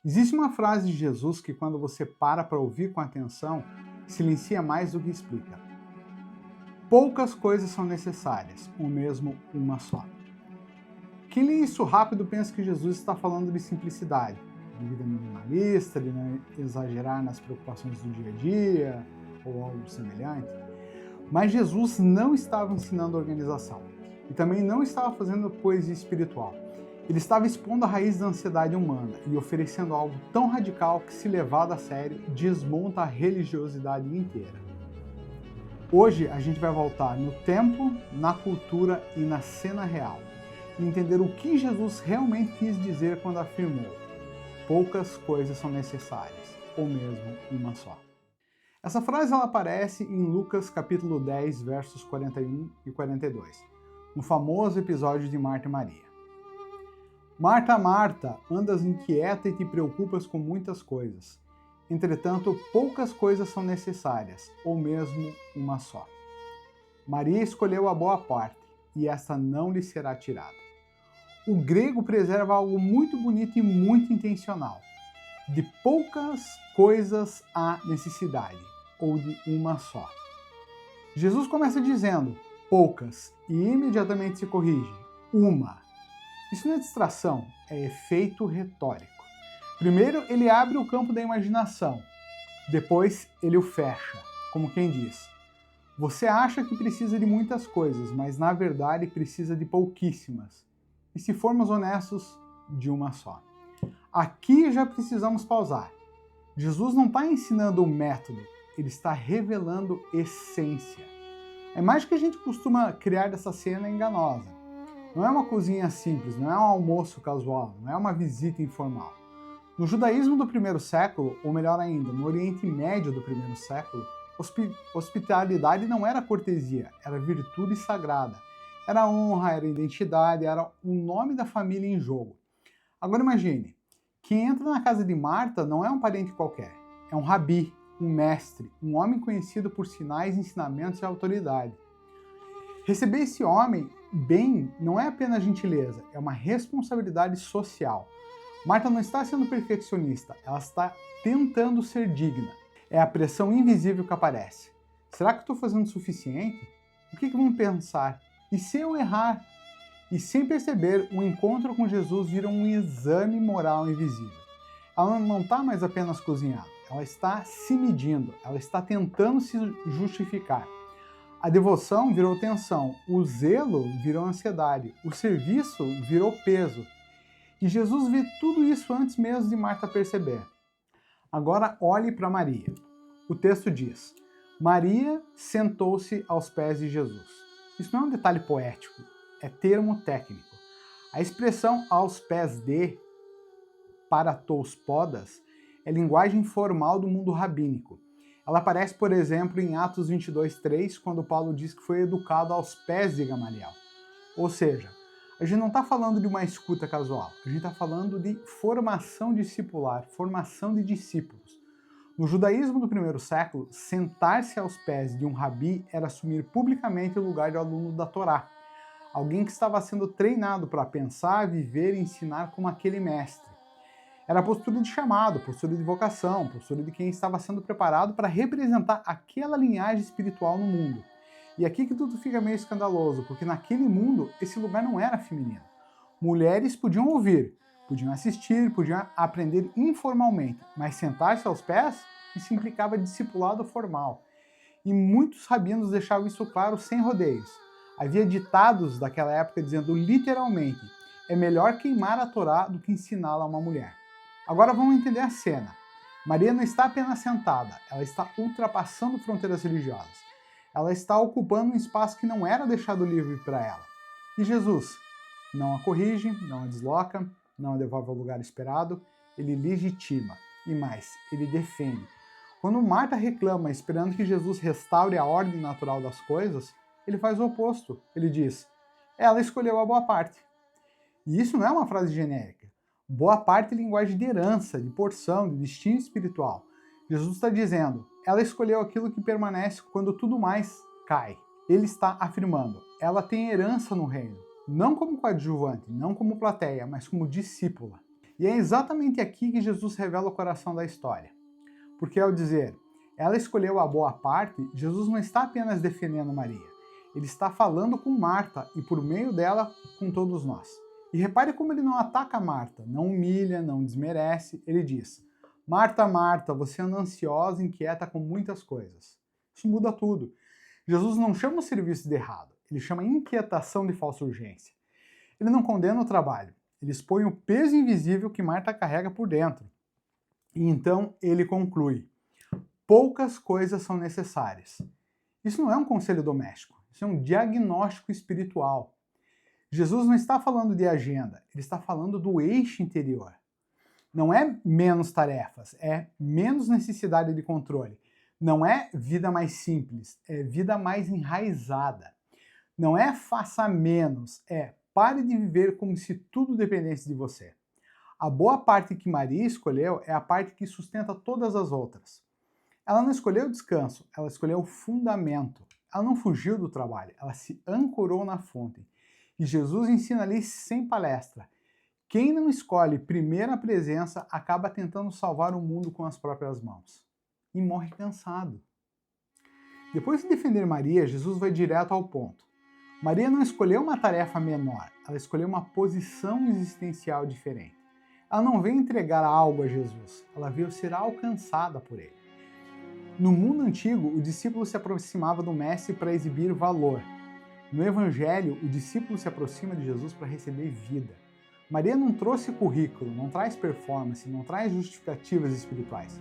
Existe uma frase de Jesus que, quando você para ouvir com atenção, silencia mais do que explica. Poucas coisas são necessárias, ou mesmo uma só. Quem lê isso rápido pensa que Jesus está falando de simplicidade, de vida minimalista, de não exagerar nas preocupações do dia a dia, ou algo semelhante. Mas Jesus não estava ensinando organização, e também não estava fazendo poesia espiritual. Ele estava expondo a raiz da ansiedade humana e oferecendo algo tão radical que, se levado a sério, desmonta a religiosidade inteira. Hoje a gente vai voltar no tempo, na cultura e na cena real, e entender o que Jesus realmente quis dizer quando afirmou: poucas coisas são necessárias, ou mesmo uma só. Essa frase ela aparece em Lucas capítulo 10, versos 41 e 42, no famoso episódio de Marta e Maria. Marta, Marta, andas inquieta e te preocupas com muitas coisas. Entretanto, poucas coisas são necessárias, ou mesmo uma só. Maria escolheu a boa parte, e esta não lhe será tirada. O grego preserva algo muito bonito e muito intencional. De poucas coisas há necessidade, ou de uma só. Jesus começa dizendo poucas, e imediatamente se corrige: uma. Isso não é distração, é efeito retórico. Primeiro, ele abre o campo da imaginação. Depois, ele o fecha, como quem diz: você acha que precisa de muitas coisas, mas na verdade precisa de pouquíssimas. E se formos honestos, de uma só. Aqui já precisamos pausar. Jesus não está ensinando um método, ele está revelando essência. A imagem que a gente costuma criar dessa cena é enganosa. Não é uma cozinha simples, não é um almoço casual, não é uma visita informal. No judaísmo do primeiro século, ou melhor ainda, no Oriente Médio do primeiro século, hospitalidade não era cortesia, era virtude sagrada. Era honra, era identidade, era o nome da família em jogo. Agora imagine, quem entra na casa de Marta não é um parente qualquer, é um rabi, um mestre, um homem conhecido por sinais, ensinamentos e autoridade. Receber esse homem bem não é apenas gentileza, é uma responsabilidade social. Marta não está sendo perfeccionista, ela está tentando ser digna. É a pressão invisível que aparece. Será que estou fazendo o suficiente? O que vão pensar? E se eu errar? E sem perceber, o encontro com Jesus vira um exame moral invisível. Ela não está mais apenas cozinhando, ela está se medindo, ela está tentando se justificar. A devoção virou tensão, o zelo virou ansiedade, o serviço virou peso. E Jesus vê tudo isso antes mesmo de Marta perceber. Agora olhe para Maria. O texto diz: Maria sentou-se aos pés de Jesus. Isso não é um detalhe poético, é termo técnico. A expressão aos pés de, para tos podas, é linguagem formal do mundo rabínico. Ela aparece, por exemplo, em Atos 22:3, quando Paulo diz que foi educado aos pés de Gamaliel. Ou seja, a gente não está falando de uma escuta casual, a gente está falando de formação discipular, formação de discípulos. No judaísmo do primeiro século, sentar-se aos pés de um rabi era assumir publicamente o lugar de aluno da Torá, alguém que estava sendo treinado para pensar, viver e ensinar como aquele mestre. Era a postura de chamado, postura de vocação, postura de quem estava sendo preparado para representar aquela linhagem espiritual no mundo. E aqui que tudo fica meio escandaloso, porque naquele mundo esse lugar não era feminino. Mulheres podiam ouvir, podiam assistir, podiam aprender informalmente, mas sentar-se aos pés, isso implicava discipulado formal. E muitos rabinos deixavam isso claro sem rodeios. Havia ditados daquela época dizendo literalmente: é melhor queimar a Torá do que ensiná-la a uma mulher. Agora vamos entender a cena. Maria não está apenas sentada, ela está ultrapassando fronteiras religiosas. Ela está ocupando um espaço que não era deixado livre para ela. E Jesus não a corrige, não a desloca, não a devolve ao lugar esperado, ele legitima. E mais, ele defende. Quando Marta reclama esperando que Jesus restaure a ordem natural das coisas, ele faz o oposto. Ele diz: ela escolheu a boa parte. E isso não é uma frase genérica. Boa parte é linguagem de herança, de porção, de destino espiritual. Jesus está dizendo: ela escolheu aquilo que permanece quando tudo mais cai. Ele está afirmando: ela tem herança no reino, não como coadjuvante, não como plateia, mas como discípula. E é exatamente aqui que Jesus revela o coração da história. Porque ao dizer, ela escolheu a boa parte, Jesus não está apenas defendendo Maria. Ele está falando com Marta e por meio dela com todos nós. E repare como ele não ataca Marta, não humilha, não desmerece. Ele diz, Marta, Marta, você anda ansiosa e inquieta com muitas coisas. Isso muda tudo. Jesus não chama o serviço de errado, ele chama inquietação de falsa urgência. Ele não condena o trabalho, ele expõe o peso invisível que Marta carrega por dentro. E então ele conclui, poucas coisas são necessárias. Isso não é um conselho doméstico, isso é um diagnóstico espiritual. Jesus não está falando de agenda, ele está falando do eixo interior. Não é menos tarefas, é menos necessidade de controle. Não é vida mais simples, é vida mais enraizada. Não é faça menos, é pare de viver como se tudo dependesse de você. A boa parte que Maria escolheu é a parte que sustenta todas as outras. Ela não escolheu o descanso, ela escolheu o fundamento. Ela não fugiu do trabalho, ela se ancorou na fonte. E Jesus ensina ali sem palestra. Quem não escolhe primeiro a presença acaba tentando salvar o mundo com as próprias mãos. E morre cansado. Depois de defender Maria, Jesus vai direto ao ponto. Maria não escolheu uma tarefa menor, ela escolheu uma posição existencial diferente. Ela não veio entregar algo a Jesus, ela veio ser alcançada por ele. No mundo antigo, o discípulo se aproximava do mestre para exibir valor. No Evangelho, o discípulo se aproxima de Jesus para receber vida. Maria não trouxe currículo, não traz performance, não traz justificativas espirituais.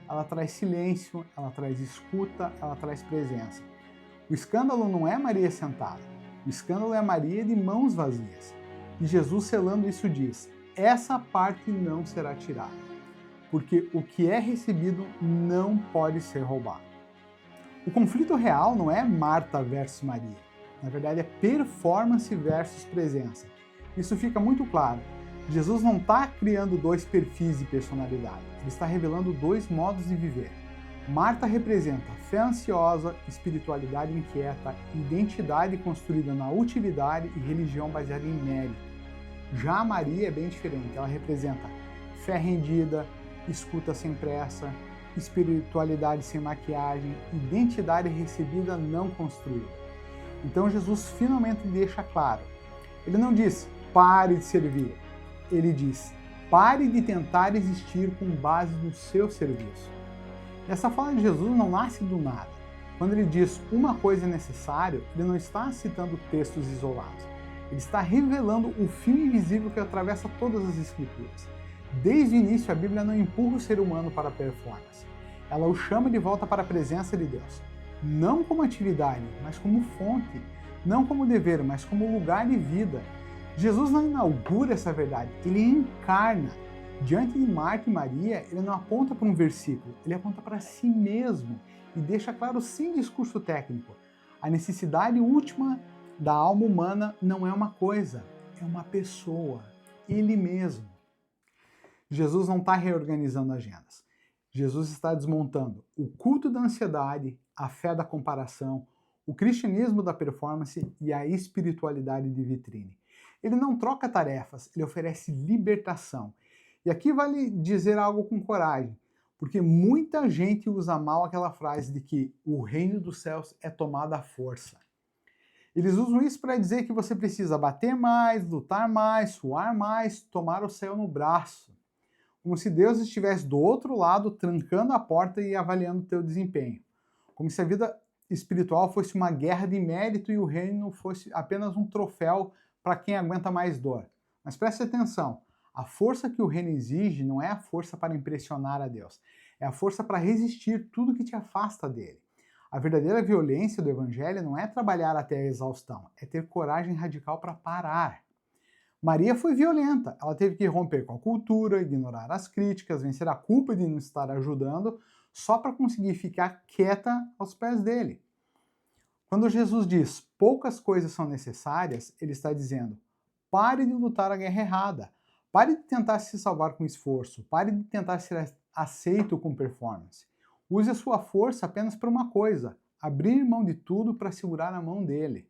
Ela traz silêncio, ela traz escuta, ela traz presença. O escândalo não é Maria sentada, o escândalo é Maria de mãos vazias. E Jesus selando isso diz, essa parte não será tirada, porque o que é recebido não pode ser roubado. O conflito real não é Marta versus Maria, na verdade é performance versus presença. Isso fica muito claro. Jesus não está criando dois perfis de personalidade, ele está revelando dois modos de viver. Marta representa fé ansiosa, espiritualidade inquieta, identidade construída na utilidade e religião baseada em mérito. Já Maria é bem diferente, ela representa fé rendida, escuta sem pressa, espiritualidade sem maquiagem, identidade recebida não construída. Então Jesus finalmente deixa claro, ele não diz pare de servir, ele diz pare de tentar existir com base no seu serviço. Essa fala de Jesus não nasce do nada. Quando ele diz uma coisa é necessário, ele não está citando textos isolados. Ele está revelando o fio invisível que atravessa todas as escrituras. Desde o início, a Bíblia não empurra o ser humano para a performance. Ela o chama de volta para a presença de Deus. Não como atividade, mas como fonte. Não como dever, mas como lugar de vida. Jesus não inaugura essa verdade, ele encarna. Diante de Marta e Maria, ele não aponta para um versículo, ele aponta para si mesmo e deixa claro sem discurso técnico. A necessidade última da alma humana não é uma coisa, é uma pessoa, ele mesmo. Jesus não está reorganizando agendas. Jesus está desmontando o culto da ansiedade, a fé da comparação, o cristianismo da performance e a espiritualidade de vitrine. Ele não troca tarefas, ele oferece libertação. E aqui vale dizer algo com coragem, porque muita gente usa mal aquela frase de que o reino dos céus é tomado à força. Eles usam isso para dizer que você precisa bater mais, lutar mais, suar mais, tomar o céu no braço. Como se Deus estivesse do outro lado, trancando a porta e avaliando o teu desempenho. Como se a vida espiritual fosse uma guerra de mérito e o reino fosse apenas um troféu para quem aguenta mais dor. Mas preste atenção, a força que o reino exige não é a força para impressionar a Deus, é a força para resistir tudo que te afasta dele. A verdadeira violência do evangelho não é trabalhar até a exaustão, é ter coragem radical para parar. Maria foi violenta, ela teve que romper com a cultura, ignorar as críticas, vencer a culpa de não estar ajudando, só para conseguir ficar quieta aos pés dele. Quando Jesus diz poucas coisas são necessárias, ele está dizendo pare de lutar a guerra errada, pare de tentar se salvar com esforço, pare de tentar ser aceito com performance. Use a sua força apenas para uma coisa, abrir mão de tudo para segurar a mão dele.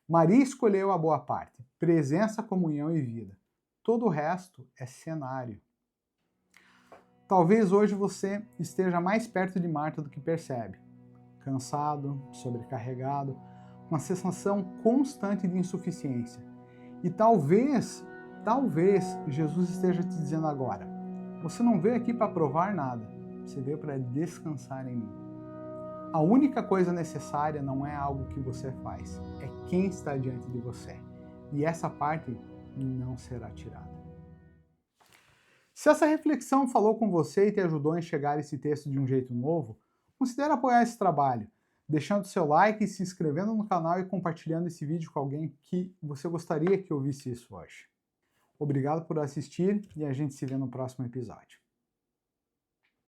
Maria escolheu a boa parte, presença, comunhão e vida. Todo o resto é cenário. Talvez hoje você esteja mais perto de Marta do que percebe. Cansado, sobrecarregado, uma sensação constante de insuficiência. E talvez Jesus esteja te dizendo agora: você não veio aqui para provar nada, você veio para descansar em mim. A única coisa necessária não é algo que você faz, é quem está diante de você. E essa parte não será tirada. Se essa reflexão falou com você e te ajudou a enxergar esse texto de um jeito novo, considere apoiar esse trabalho, deixando seu like, se inscrevendo no canal e compartilhando esse vídeo com alguém que você gostaria que ouvisse isso hoje. Obrigado por assistir e a gente se vê no próximo episódio.